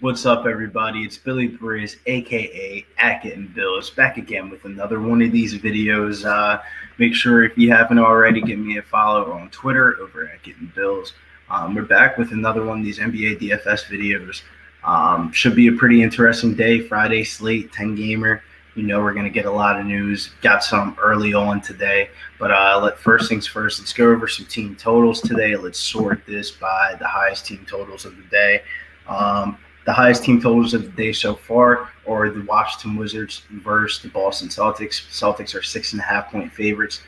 What's up, everybody? It's Billy Briz, aka Bills, back again with another one of these videos. Make sure if you haven't already, give me a follow on Twitter over at Bills. We're back with another one of these NBA DFS videos. Should be a pretty interesting day. Friday slate, 10-gamer. You know we're going to get a lot of news. Got some early on today. But first things first, let's go over some team totals today. Let's sort this by the highest team totals of the day. The highest team totals of the day so far are the Washington Wizards versus the Boston Celtics. Celtics are 6.5-point favorites.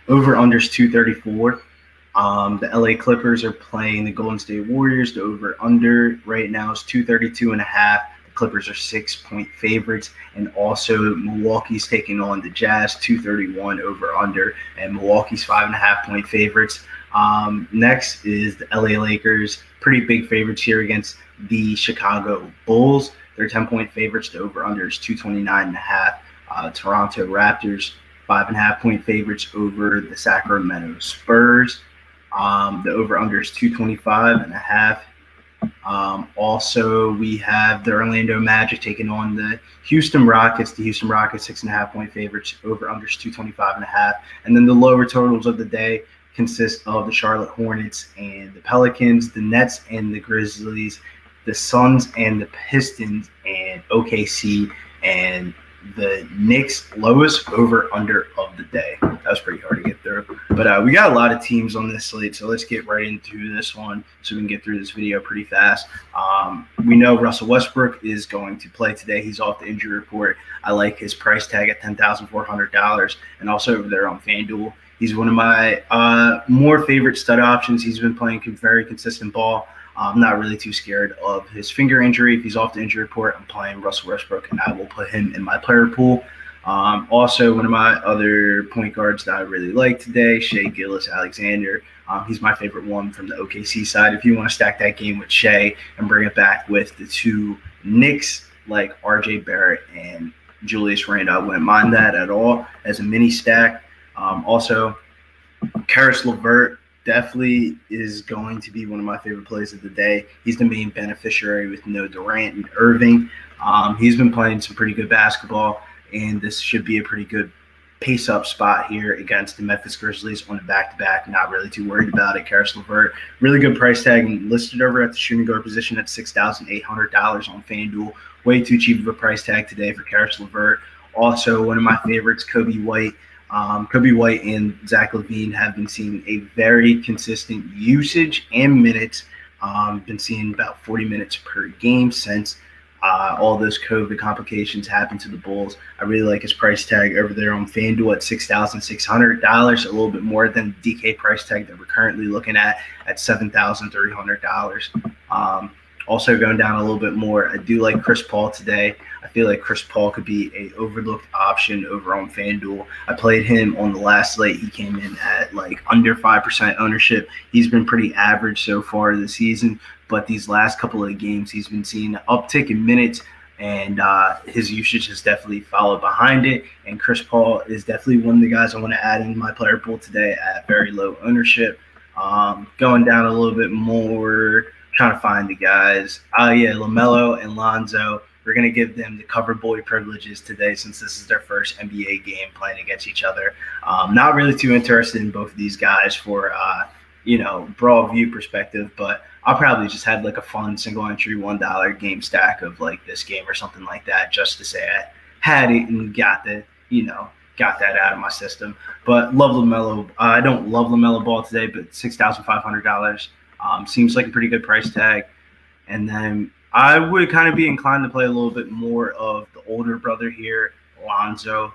Over-unders 234. The LA Clippers are playing the Golden State Warriors. The over-under right now is 232.5. The Clippers are 6-point favorites. And also Milwaukee's taking on the Jazz, 231 over-under. And Milwaukee's 5.5-point favorites. Next is the LA Lakers. Pretty big favorites here against the Chicago Bulls. They're 10-point favorites. The over-under is 229.5. Toronto Raptors, 5.5-point favorites over the Sacramento Spurs. The over-under is 225.5. Also, we have the Orlando Magic taking on the Houston Rockets. The Houston Rockets, 6.5-point favorites. Over-under is 225.5. And then the lower totals of the day consist of the Charlotte Hornets and the Pelicans, the Nets and the Grizzlies, the Suns and the Pistons, and OKC and the Knicks. Lowest over-under of the day. That was pretty hard to get through. But we got a lot of teams on this slate, so let's get right into this one so we can get through this video pretty fast. We know Russell Westbrook is going to play today. He's off the injury report. I like his price tag at $10,400, and also over there on Fanduel. He's one of my more favorite stud options. He's been playing very consistent ball. I'm not really too scared of his finger injury. If he's off the injury report, I'm playing Russell Westbrook, and I will put him in my player pool. Also, one of my other point guards that I really like today, Shay, Gillis, Alexander. He's my favorite one from the OKC side. If you want to stack that game with Shay and bring it back with the two Knicks like RJ Barrett and Julius Randle, I wouldn't mind that at all as a mini stack. Also, Karis LeVert definitely is going to be one of my favorite plays of the day. He's the main beneficiary with no Durant and Irving. He's been playing some pretty good basketball, and this should be a pretty good pace-up spot here against the Memphis Grizzlies on a back-to-back. Not really too worried about it. Karis LeVert, really good price tag, and listed over at the shooting guard position at $6,800 on FanDuel. Way too cheap of a price tag today for Karis LeVert. Also, one of my favorites, Kobe White. Kobe White and Zach LaVine have been seeing a very consistent usage and minutes. Been seeing about 40 minutes per game since all those COVID complications happened to the Bulls. I really like his price tag over there on FanDuel at $6,600, a little bit more than the DK price tag that we're currently looking at $7,300. Also going down a little bit more, I do like Chris Paul today. I feel like Chris Paul could be a overlooked option over on FanDuel. I played him on the last slate. He came in at like under 5% ownership. He's been pretty average so far this season, but these last couple of games, he's been seeing an uptick in minutes, and his usage has definitely followed behind it. And Chris Paul is definitely one of the guys I want to add in my player pool today at very low ownership. Going down a little bit more, trying to find the guys. LaMelo and Lonzo. We're going to give them the cover boy privileges today since this is their first NBA game playing against each other. Not really too interested in both of these guys for, broad view perspective, but I'll probably just have like a fun single entry $1 game stack of like this game or something like that just to say I had it and got that out of my system. But love LaMelo. I don't love LaMelo Ball today, but $6,500 seems like a pretty good price tag. And then I would kind of be inclined to play a little bit more of the older brother here, Lonzo.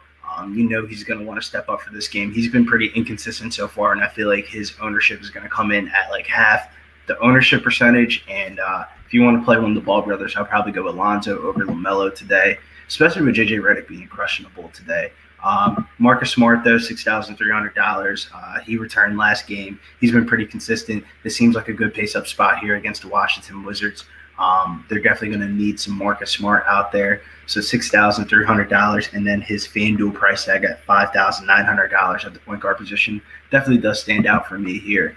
He's going to want to step up for this game. He's been pretty inconsistent so far, and I feel like his ownership is going to come in at like half the ownership percentage. And if you want to play one of the Ball brothers, I'll probably go with Lonzo over LaMelo today, especially with JJ Redick being questionable today. Marcus Smart, though, $6,300. He returned last game. He's been pretty consistent. This seems like a good pace-up spot here against the Washington Wizards. They're definitely going to need some Marcus Smart out there. So $6,300, and then his FanDuel price tag at $5,900 at the point guard position definitely does stand out for me here.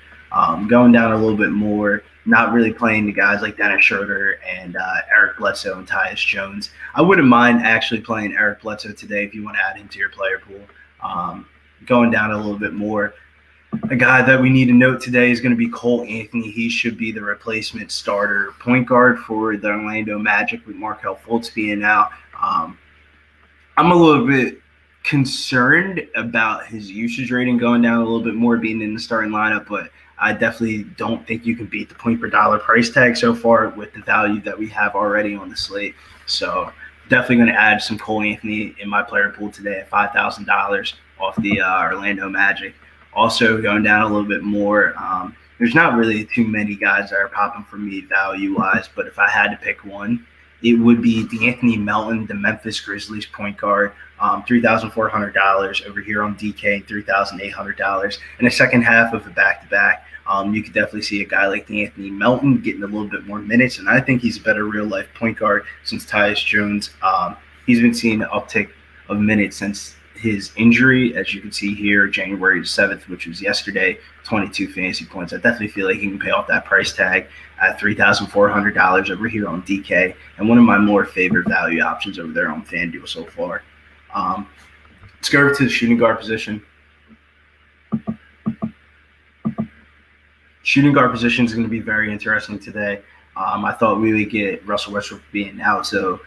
Going down a little bit more, not really playing the guys like Dennis Schroeder and Eric Bledsoe and Tyus Jones. I wouldn't mind actually playing Eric Bledsoe today if you want to add him to your player pool. Going down a little bit more, a guy that we need to note today is going to be Colt Anthony. He should be the replacement starter point guard for the Orlando Magic with Markelle Fultz being out. I'm a little bit concerned about his usage rating going down a little bit more, being in the starting lineup, but I definitely don't think you can beat the point per dollar price tag so far with the value that we have already on the slate. So definitely going to add some Cole Anthony in my player pool today at $5,000 off the Orlando Magic. Also going down a little bit more, there's not really too many guys that are popping for me value-wise, but if I had to pick one, it would be D'Anthony Melton, the Memphis Grizzlies point guard, $3,400 over here on DK, $3,800. In the second half of a back-to-back, you could definitely see a guy like D'Anthony Melton getting a little bit more minutes, and I think he's a better real-life point guard since Tyus Jones. He's been seeing an uptick of minutes since his injury, as you can see here, January 7th, which was yesterday, 22 fantasy points. I definitely feel like he can pay off that price tag at $3,400 over here on DK, and one of my more favorite value options over there on FanDuel so far. Let's go over to the shooting guard position. Shooting guard position is going to be very interesting today. I thought we would get Russell Westbrook being out, so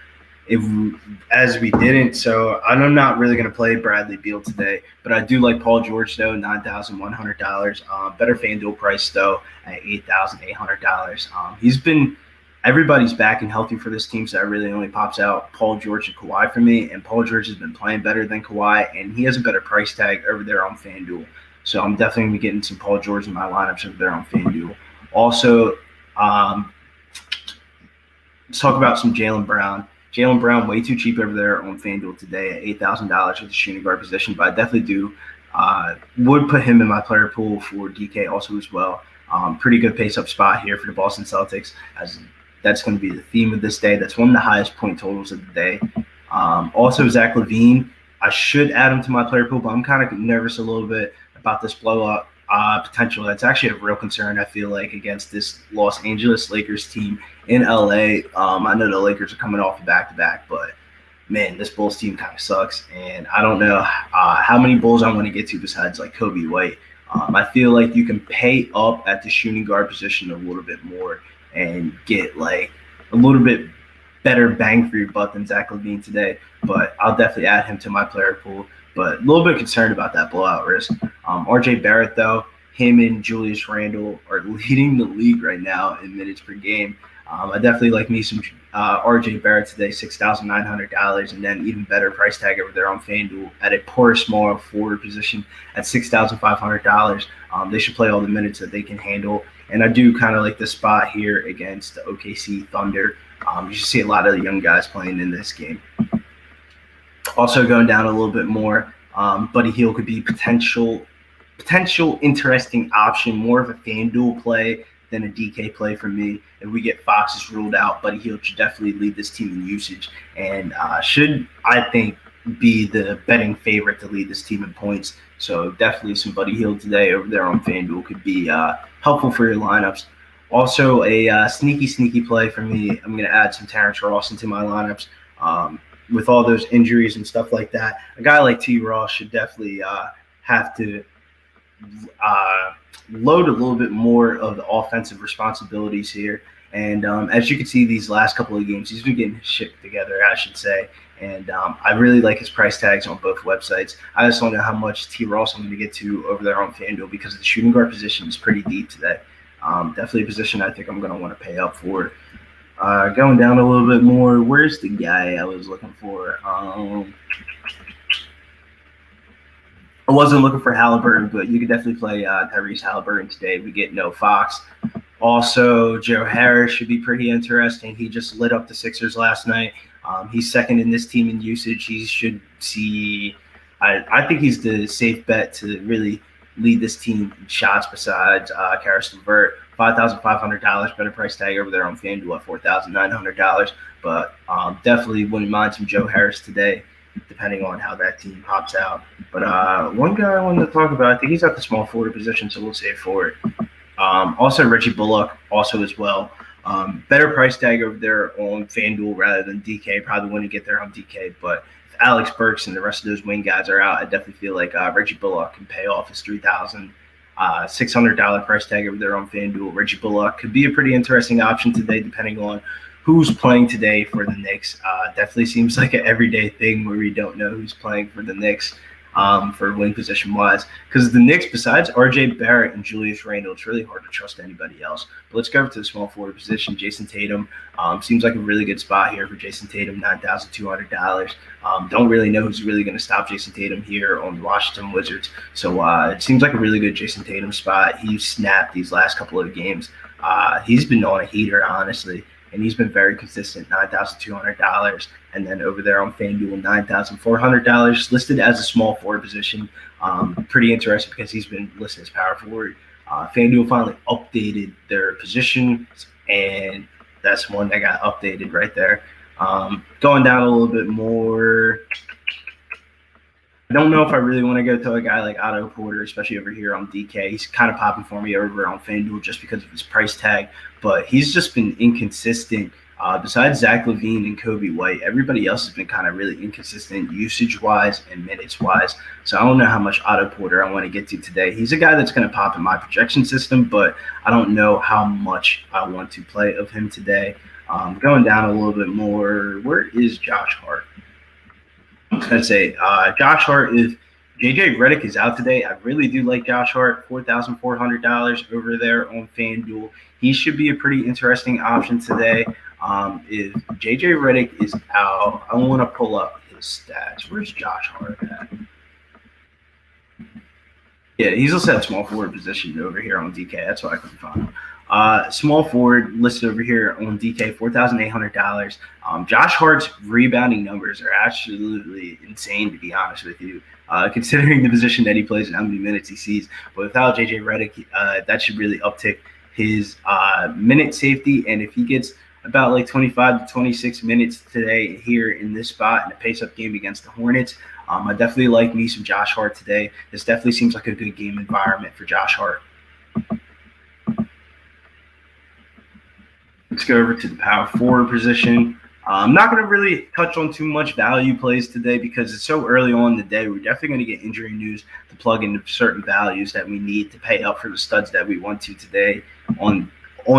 as we didn't, so I'm not really going to play Bradley Beal today, but I do like Paul George, though, $9,100. Better FanDuel price, though, at $8,800. Everybody's back and healthy for this team, so that really only pops out Paul George and Kawhi for me, and Paul George has been playing better than Kawhi, and he has a better price tag over there on FanDuel. So I'm definitely going to be getting some Paul George in my lineups over there on FanDuel. Also, let's talk about some Jaylen Brown. Jaylen Brown, way too cheap over there on FanDuel today at $8,000 for the shooting guard position, but I definitely would put him in my player pool for DK also as well. Pretty good pace-up spot here for the Boston Celtics, as that's going to be the theme of this day. That's one of the highest point totals of the day. Also, Zach LaVine, I should add him to my player pool, but I'm kind of nervous a little bit about this blow-up potential. That's actually a real concern, I feel like, against this Los Angeles Lakers team in LA. I know the Lakers are coming off a back-to-back, but man, this Bulls team kind of sucks, and I don't know how many Bulls I want to get to besides like Kobe White. I feel like you can pay up at the shooting guard position a little bit more and get like a little bit better bang for your buck than Zach LaVine today, but I'll definitely add him to my player pool. But a little bit concerned about that blowout risk. RJ Barrett, though, him and Julius Randle are leading the league right now in minutes per game. I definitely like me some RJ Barrett today, $6,900, and then even better price tag over there on FanDuel at a poor small forward position at $6,500. They should play all the minutes that they can handle, and I do kind of like the spot here against the OKC Thunder. You should see a lot of the young guys playing in this game. Also going down a little bit more, Buddy Hield could be potential interesting option, more of a FanDuel play than a DK play for me. If we get Foxes ruled out, Buddy Hield should definitely lead this team in usage and should, I think, be the betting favorite to lead this team in points. So definitely some Buddy Hield today over there on FanDuel could be helpful for your lineups. Also a sneaky play for me. I'm going to add some Terrence Ross into my lineups. With all those injuries and stuff like that, a guy like T. Ross should definitely have to load a little bit more of the offensive responsibilities here. And as you can see, these last couple of games, he's been getting his shit together, I should say. And I really like his price tags on both websites. I just don't know how much T. Ross I'm going to get to over there on FanDuel because the shooting guard position is pretty deep today. Definitely a position I think I'm going to want to pay up for. Going down a little bit more, where's the guy I was looking for? I wasn't looking for Halliburton, but you could definitely play Tyrese Halliburton today. We get no Fox. Also, Joe Harris should be pretty interesting. He just lit up the Sixers last night. He's second in this team in usage. He should see – I think he's the safe bet to really lead this team in shots besides Karis LeVert. $5,500 better price tag over there on FanDuel at $4,900. But definitely wouldn't mind some Joe Harris today, depending on how that team pops out. But one guy I wanted to talk about, I think he's at the small forward position, so we'll save for it. Also, Reggie Bullock, also as well. Better price tag over there on FanDuel rather than DK. Probably wouldn't get there on DK, but if Alex Burks and the rest of those wing guys are out, I definitely feel like Reggie Bullock can pay off his $3,600 price tag over there on FanDuel. Reggie Bullock could be a pretty interesting option today, depending on who's playing today for the Knicks. Definitely seems like an everyday thing where we don't know who's playing for the Knicks for wing position wise. Because the Knicks, besides RJ Barrett and Julius Randle, it's really hard to trust anybody else. But let's go over to the small forward position. Jason Tatum seems like a really good spot here for Jason Tatum, $9,200. Don't really know who's really going to stop Jason Tatum here on the Washington Wizards. So it seems like a really good Jason Tatum spot. He snapped these last couple of games. He's been on a heater, honestly. And he's been very consistent, $9,200. And then over there on FanDuel, $9,400, listed as a small forward position. Pretty interesting because he's been listed as power forward. FanDuel finally updated their position, and that's one that got updated right there. Going down a little bit more, I don't know if I really want to go to a guy like Otto Porter, especially over here on DK. He's kind of popping for me over on FanDuel just because of his price tag, but he's just been inconsistent. Besides Zach LaVine and Kobe White, everybody else has been kind of really inconsistent usage-wise and minutes-wise. So I don't know how much Otto Porter I want to get to today. He's a guy that's going to pop in my projection system, but I don't know how much I want to play of him today. Going down a little bit more, where is Josh Hart? I was going to say, Josh Hart, if JJ Redick is out today, I really do like Josh Hart, $4,400 over there on FanDuel. He should be a pretty interesting option today. If JJ Redick is out, I want to pull up his stats. Where's Josh Hart at? Yeah, he's listed at small forward position over here on DK. That's what I couldn't find. Small forward listed over here on DK, $4,800. Josh Hart's rebounding numbers are absolutely insane, to be honest with you, considering the position that he plays and how many minutes he sees. But without JJ Redick, that should really uptick his minute safety. And if he gets about like 25 to 26 minutes today here in this spot in a pace-up game against the Hornets, I definitely like me some Josh Hart today. This definitely seems like a good game environment for Josh Hart. Let's go over to the power forward position. I'm not going to really touch on too much value plays today because it's so early on in the day. We're definitely going to get injury news to plug into certain values that we need to pay up for the studs that we want to today on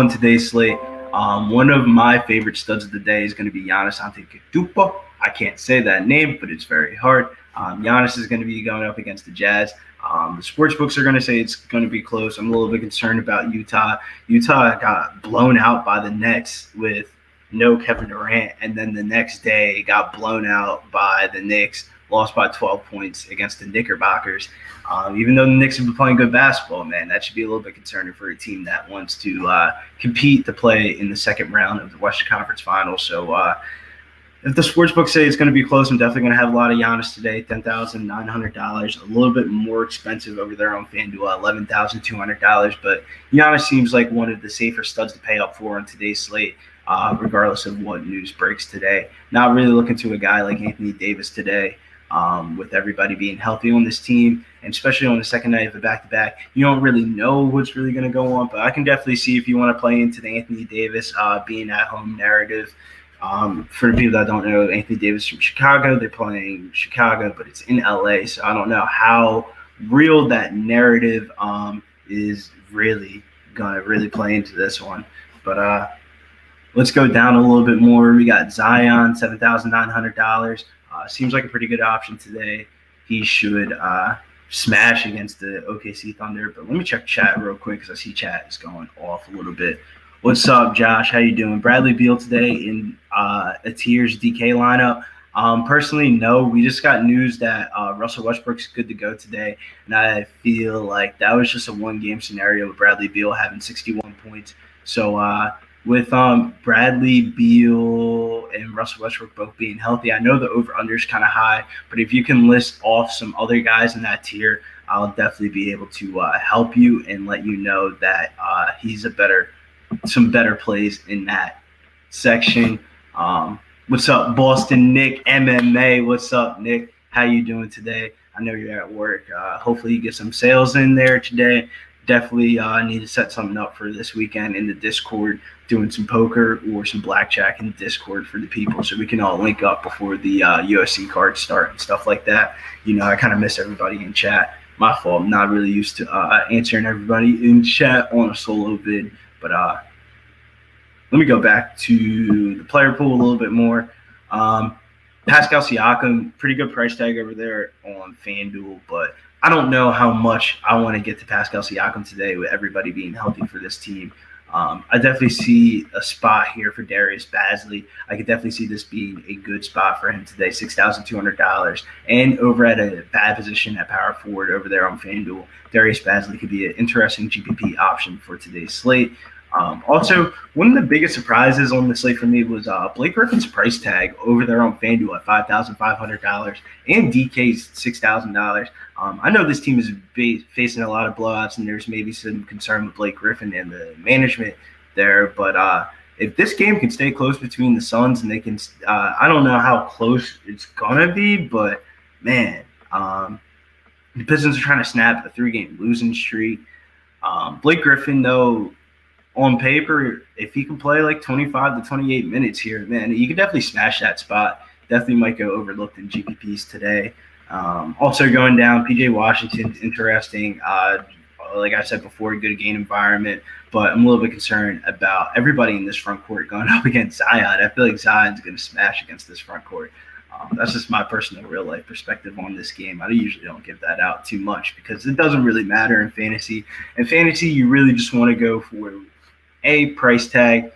today's slate. One of my favorite studs of the day is going to be Giannis Antetokounmpo. I can't say that name, but it's very hard. Giannis is going to be going up against the Jazz. The sports books are going to say it's going to be close. I'm a little bit concerned about Utah. Utah got blown out by the Nets with no Kevin Durant, and then the next day got blown out by the Knicks, lost by 12 points against the Knickerbockers. Even though the Knicks have been playing good basketball, man, that should be a little bit concerning for a team that wants to compete to play in the second round of the Western Conference Finals. So if the sportsbooks say it's going to be close, I'm definitely going to have a lot of Giannis today, $10,900, a little bit more expensive over there on FanDuel, $11,200. But Giannis seems like one of the safer studs to pay up for on today's slate, regardless of what news breaks today. Not really looking to a guy like Anthony Davis today. With everybody being healthy on this team, and especially on the second night of the back-to-back, you don't really know what's really going to go on, but I can definitely see if you want to play into the Anthony Davis being at home narrative. For the people that don't know, Anthony Davis from Chicago, they're playing Chicago, but it's in LA, so I don't know how real that narrative is really going to really play into this one. But let's go down a little bit more. We got Zion, $7,900. Seems like a pretty good option today. He should smash against the OKC Thunder. But let me check chat real quick because I see chat is going off a little bit. What's up, Josh? How you doing? Bradley Beal today in a tiers DK lineup. Personally, no. We just got news that Russell Westbrook's good to go today, and I feel like that was just a one-game scenario with Bradley Beal having 61 points. So with Bradley Beal and Russell Westbrook both being healthy, I know the over-under is kind of high, but if you can list off some other guys in that tier, I'll definitely be able to help you and let you know that he's some better plays in that section. What's up, Boston Nick MMA? What's up, Nick? How you doing today? I know you're at work. Hopefully you get some sales in there today. Definitely need to set something up for this weekend in the Discord, doing some poker or some blackjack in the Discord for the people so we can all link up before the UFC cards start and stuff like that. I kind of miss everybody in chat. My fault. I'm not really used to answering everybody in chat on a solo vid, but let me go back to the player pool a little bit more. Pascal Siakam, pretty good price tag over there on FanDuel, but I don't know how much I want to get to Pascal Siakam today with everybody being healthy for this team. I definitely see a spot here for Darius Bazley. I could definitely see this being a good spot for him today, $6,200. And over at a bad position at power forward over there on FanDuel, Darius Bazley could be an interesting GPP option for today's slate. Also, one of the biggest surprises on the slate for me was Blake Griffin's price tag over there on FanDuel at $5,500 and DK's $6,000. I know this team is facing a lot of blowouts, and there's maybe some concern with Blake Griffin and the management there. But if this game can stay close between the Suns and they can, I don't know how close it's going to be, but man, the Pistons are trying to snap a 3-game losing streak. Blake Griffin, though, on paper, if he can play like 25 to 28 minutes here, man, you can definitely smash that spot. Definitely might go overlooked in GPPs today. Also going down, PJ Washington's interesting. Like I said before, good game environment, but I'm a little bit concerned about everybody in this front court going up against Zion. I feel like Zion's going to smash against this front court. That's just my personal real-life perspective on this game. I usually don't give that out too much because it doesn't really matter in fantasy. In fantasy, you really just want to go for A, price tag,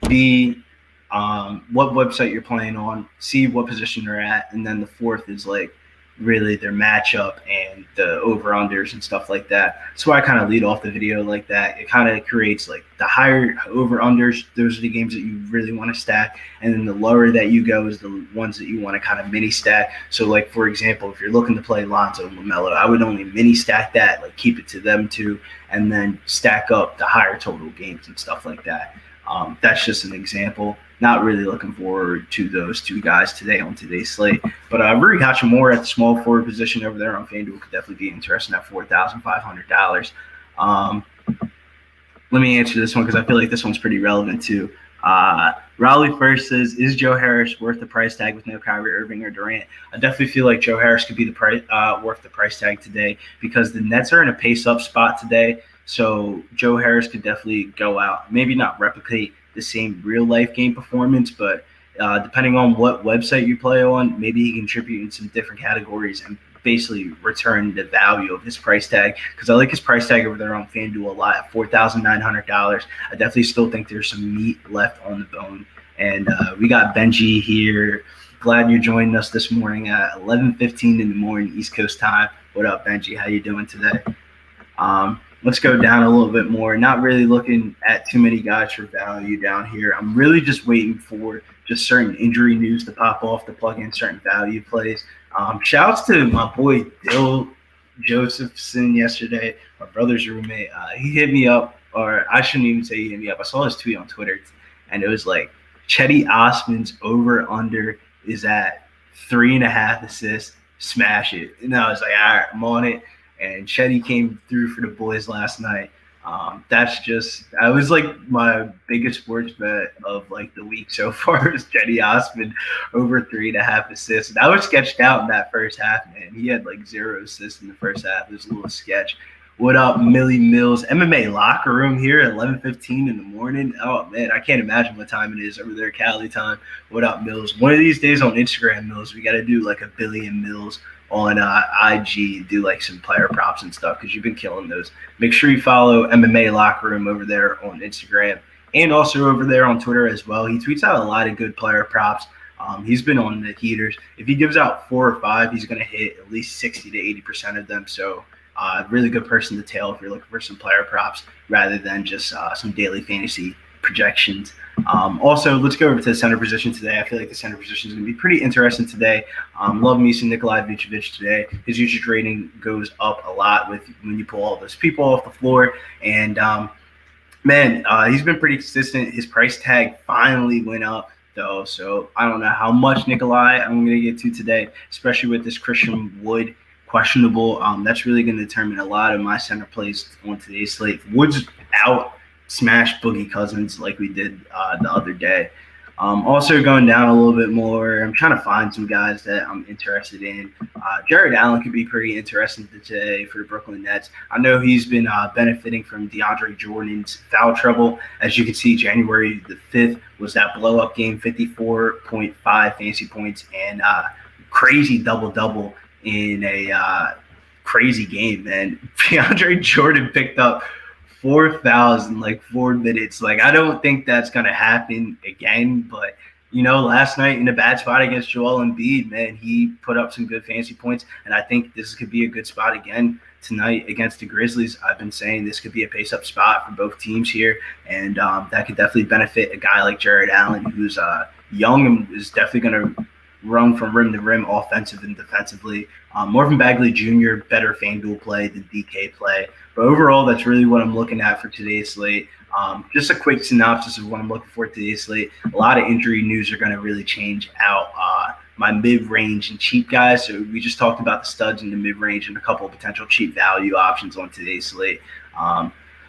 B, what website you're playing on, C, what position they're at, and then the fourth is like really their matchup and the over-unders and stuff like that. That's why I kind of lead off the video like that. It kind of creates like the higher over-unders. Those are the games that you really want to stack. And then the lower that you go is the ones that you want to kind of mini stack. So like, for example, if you're looking to play Lonzo and LaMelo, I would only mini stack that, like keep it to them two, and then stack up the higher total games and stuff like that. That's just an example. Not really looking forward to those two guys today on today's slate. But Rui Hachimura at the small forward position over there on FanDuel could definitely be interesting at $4,500. Let me answer this one because I feel like this one's pretty relevant too. Raleigh first says, is Joe Harris worth the price tag with no Kyrie Irving or Durant? I definitely feel like Joe Harris could be worth the price tag today because the Nets are in a pace-up spot today. So Joe Harris could definitely go out, maybe not replicate the same real-life game performance, but depending on what website you play on, maybe he can contribute in some different categories and basically return the value of his price tag because I like his price tag over there on FanDuel a lot at $4,900. I definitely still think there's some meat left on the bone. And we got Benji here. Glad you're joining us this morning at 11:15 in the morning East Coast time. What up, Benji? How you doing today? Let's go down a little bit more. Not really looking at too many guys for value down here. I'm really just waiting for just certain injury news to pop off to plug in certain value plays. Shouts to my boy Dill Josephson yesterday, my brother's roommate. He hit me up, or I shouldn't even say he hit me up. I saw his tweet on Twitter, and it was like, Chetty Osman's over-under is at 3.5 assists. Smash it. And I was like, all right, I'm on it. And Chetty came through for the boys last night. I was like my biggest sports bet of like the week so far was Chetty Osman over 3.5 assists. And I was sketched out in that first half, man. He had like 0 assists in the first half. It was a little sketch. What up, Millie Mills? MMA locker room here at 11:15 in the morning. Oh, man, I can't imagine what time it is over there, Cali time. What up, Mills? One of these days on Instagram, Mills, we got to do like a Billy and Mills on IG, do like some player props and stuff because you've been killing those. Make sure you follow MMA locker room over there on Instagram and also over there on Twitter as well. He tweets out a lot of good player props. He's been on the heaters. If he gives out 4 or 5, he's going to hit at least 60 to 80% of them. So really good person to tail if you're looking for some player props rather than just some daily fantasy projections. Also, let's go over to the center position today. I feel like the center position is going to be pretty interesting today. Love me some Nikolai Vucevic today. His usage rating goes up a lot when you pull all those people off the floor. And, he's been pretty consistent. His price tag finally went up, though. So I don't know how much Nikolai I'm going to get to today, especially with this Christian Wood questionable. That's really going to determine a lot of my center plays on today's slate. Wood's out. Smash Boogie Cousins like we did the other day. Also going down a little bit more, I'm trying to find some guys that I'm interested in. Jared Allen could be pretty interesting today for the Brooklyn Nets. I know he's been benefiting from DeAndre Jordan's foul trouble. As you can see, January the 5th was that blow-up game, 54.5 fantasy points and crazy double-double in a crazy game. And DeAndre Jordan picked up 4 fouls in like 4 minutes. Like, I don't think that's going to happen again. But, last night in a bad spot against Joel Embiid, man, he put up some good fantasy points. And I think this could be a good spot again tonight against the Grizzlies. I've been saying this could be a pace-up spot for both teams here. And that could definitely benefit a guy like Jared Allen, who's young and is definitely going to run from rim to rim, offensive and defensively. Marvin Bagley Jr., better FanDuel play than DK play. But overall, that's really what I'm looking at for today's slate. Just a quick synopsis of what I'm looking for today's slate. A lot of injury news are going to really change out my mid-range and cheap guys. So we just talked about the studs in the mid-range and a couple of potential cheap value options on today's slate.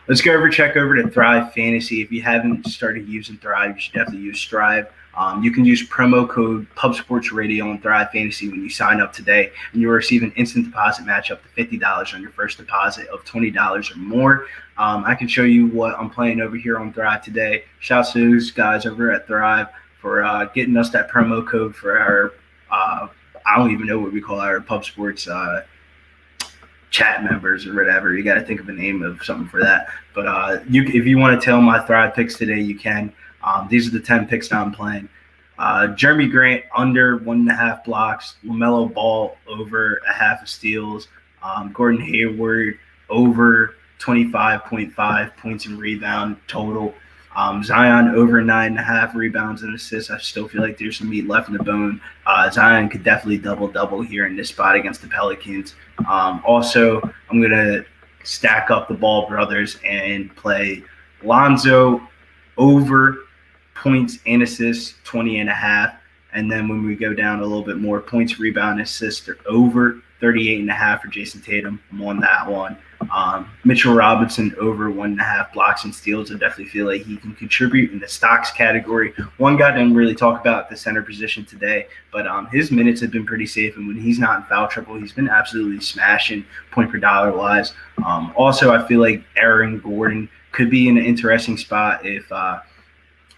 Let's check over to Thrive Fantasy. If you haven't started using Thrive, you should definitely use Thrive. You can use promo code PubSportsRadio on Thrive Fantasy when you sign up today, and you'll receive an instant deposit match up to $50 on your first deposit of $20 or more. I can show you what I'm playing over here on Thrive today. Shouts to those guys over at Thrive for getting us that promo code for our I don't even know what we call our PubSports chat members or whatever. You got to think of a name of something for that. But if you want to tell my Thrive picks today, you can. These are the 10 picks that I'm playing. Jeremy Grant under 1.5 blocks. LaMelo Ball over 0.5 steals. Gordon Hayward over 25.5 points and rebound total. Zion over 9.5 rebounds and assists. I still feel like there's some meat left in the bone. Zion could definitely double here in this spot against the Pelicans. Also, I'm going to stack up the Ball brothers and play Lonzo over points and assists, 20.5. And then when we go down a little bit more, points, rebound, assists are over 38.5 for Jason Tatum. I'm on that one. Mitchell Robinson over 1.5 blocks and steals. I definitely feel like he can contribute in the stocks category. One guy didn't really talk about the center position today, but his minutes have been pretty safe. And when he's not in foul trouble, he's been absolutely smashing point per dollar wise. Also, I feel like Aaron Gordon could be in an interesting spot if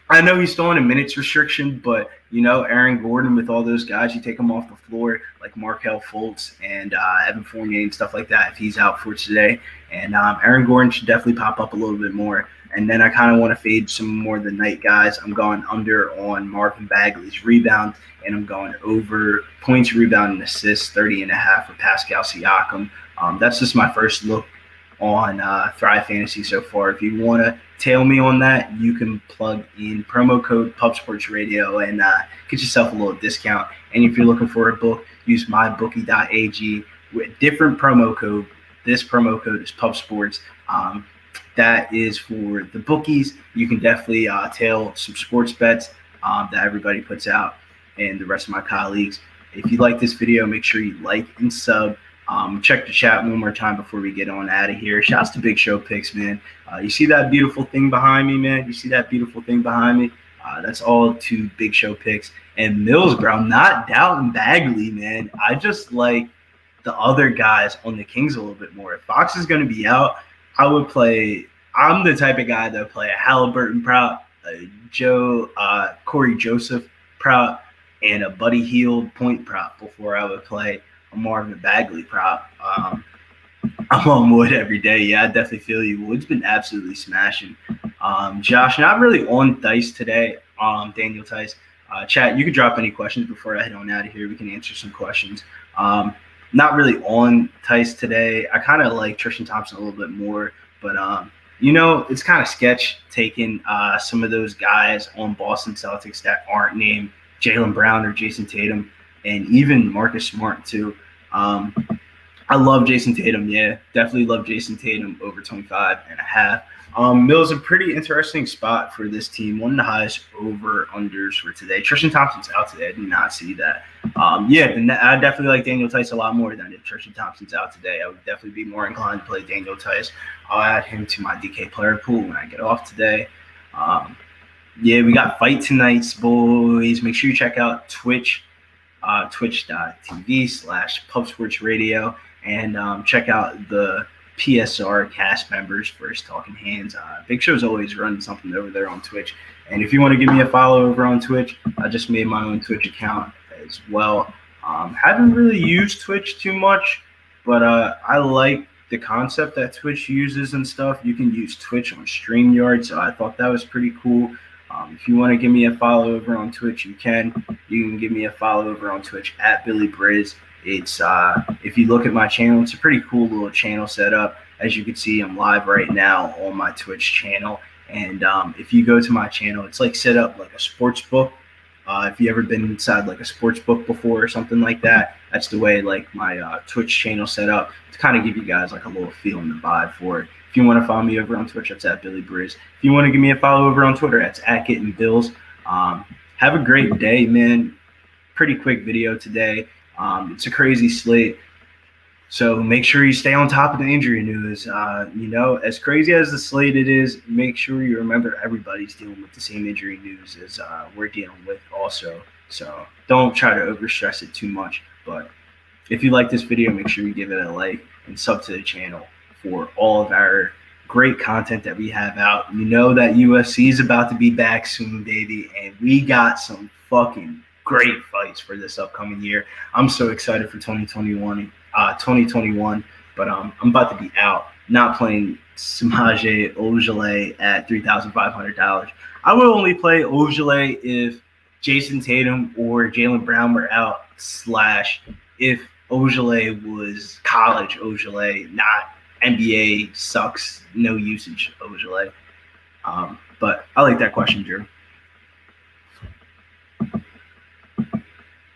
I know he's still on a minutes restriction, but, Aaron Gordon with all those guys, you take him off the floor like Markelle Fultz and Evan Fournier and stuff like that if he's out for today. And Aaron Gordon should definitely pop up a little bit more. And then I kind of want to fade some more of the night guys. I'm going under on Marvin Bagley's rebound, and I'm going over points, rebound, and assists, 30.5 for Pascal Siakam. That's just my first look on Thrive Fantasy so far. If you want to tail me on that, you can plug in promo code PubSportsRadio and get yourself a little discount. And if you're looking for a book, use mybookie.ag with different promo code. This promo code is PubSports. That is for the bookies. You can definitely tail some sports bets that everybody puts out and the rest of my colleagues. If you like this video, make sure you like and sub. Check the chat one more time before we get on out of here. Shouts to Big Show Picks, man. You see that beautiful thing behind me, man? You see that beautiful thing behind me? That's all to Big Show Picks. And Mills, bro, I'm not doubting Bagley, man. I just like the other guys on the Kings a little bit more. If Fox is going to be out, I would play – I'm the type of guy that would play a Halliburton prop, a Corey Joseph prop, and a Buddy Hield point prop before I would play – Marvin Bagley prop. I'm on Wood every day. Yeah, I definitely feel you. Wood's been absolutely smashing. Josh, not really on Dice today. Daniel Tice. Chat, you can drop any questions before I head on out of here. We can answer some questions. Not really on Tice today. I kind of like Tristan Thompson a little bit more, but It's kind of sketch taking some of those guys on Boston Celtics that aren't named Jaylen Brown or Jason Tatum, and even Marcus Smart too. I love Jason Tatum. Yeah, definitely love Jason Tatum over 25.5. Mill's a pretty interesting spot for this team. One of the highest over-unders for today. Tristan Thompson's out today. I did not see that. I definitely like Daniel Tice a lot more than if Tristan Thompson's out today. I would definitely be more inclined to play Daniel Tice. I'll add him to my DK player pool when I get off today. We got fight tonights, boys. Make sure you check out Twitch, twitch.tv/PubSportsRadio, and check out the PSR cast members, First Talking Hands. Big Show's always running something over there on Twitch. And if you want to give me a follow over on Twitch, I just made my own Twitch account as well. Haven't really used Twitch too much, but I like the concept that Twitch uses and stuff. You can use Twitch on StreamYard, so I thought that was pretty cool. If you want to give me a follow over on Twitch, you can. You can give me a follow over on Twitch at Billy Briz. It's if you look at my channel, it's a pretty cool little channel setup. As you can see, I'm live right now on my Twitch channel. And if you go to my channel, it's like set up like a sports book. If you ever been inside like a sports book before or something like that, that's the way like my Twitch channel set up to kind of give you guys like a little feel and the vibe for it. If you want to follow me over on Twitch, that's at Billy Briz. If you want to give me a follow over on Twitter, that's at Getting Bills. Have a great day, man. Pretty quick video today. It's a crazy slate. So make sure you stay on top of the injury news. As crazy as the slate it is, make sure you remember everybody's dealing with the same injury news as we're dealing with also. So don't try to overstress it too much. But if you like this video, make sure you give it a like and sub to the channel for all of our great content that we have out. You know that UFC is about to be back soon, baby, and we got some fucking great fights for this upcoming year. I'm so excited for 2021, but I'm about to be out, not playing Samaje Ojale at $3,500. I would only play Ojale if Jason Tatum or Jaylen Brown were out, / if Ojale was college Ojale, not NBA sucks, no usage Ojale. But I like that question, Drew.